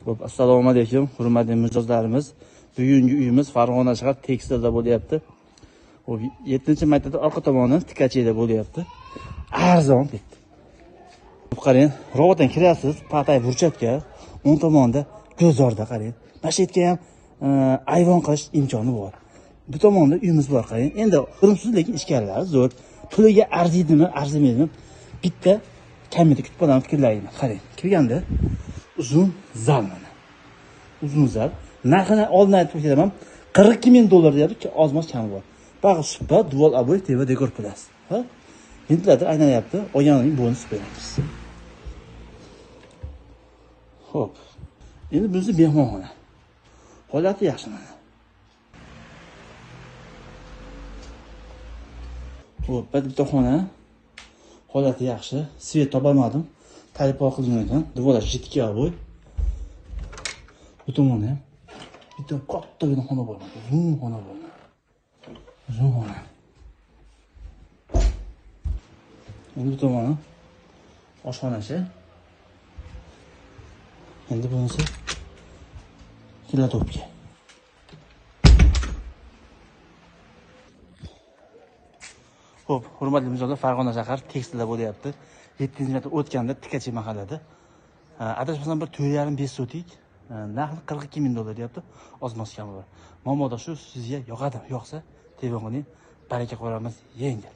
Xo'p, assalomu alaykum, hurmatli mijozlarimiz. Bugungi uyimiz Farg'ona shahar Tekstilda bo'lyapti. Xo'p, 7-martada orqa tomoni tikachida bo'lyapti. Arzon ketdi. Xo'p, qarang, robotdan kirasiz, patay burchakka, o'ng tomonda ko'zorda qarang. Mana shu yerga ham ayvon qilish imkoni bor. Bu tomonda uyimiz bor, qarang. Endi bilimsiz, lekin ichkarilari zo'r. Puliga arziydimi, arzimaydimi? Bitta kamida kutib qolaman fikrlaringni. Qarang, kirganda uzun zal mana. Uzun zal. Narxini oldin aytib ketaman. $42,000 deyapti, ozmoz kami bor. Bag'i supa, dual oboy, teva dekor plus. Ha? Ventilator aylanayapti, olganing bonus beramiz. Xo'p. Endi bunisi mehmonxona. Holati yaxshi mana. Xo'p, bitta xona. Holati yaxshi. Svet topolmadim. Talipor qilingan. Duvolar jitki oboy. Bu tomonda ham bitta kattagina xona bor. Uzun xona bor. Uzun xona. Endi bu tomoni oshxonachi. Endi bunisi kilatopka. Xo'p, hurmatli mijozlar, Farg'ona shahar Tekstilda bo'lyapti. 7-metr o'tganda Tikachi mahallada. Adashmasam bir 4,5 sotik. Narxi $42,000 deyapti. Ozmoz kami bor. Mamoda shu sizga yoqadi, yoqsa telefonini baraka qo'yamiz, yengil.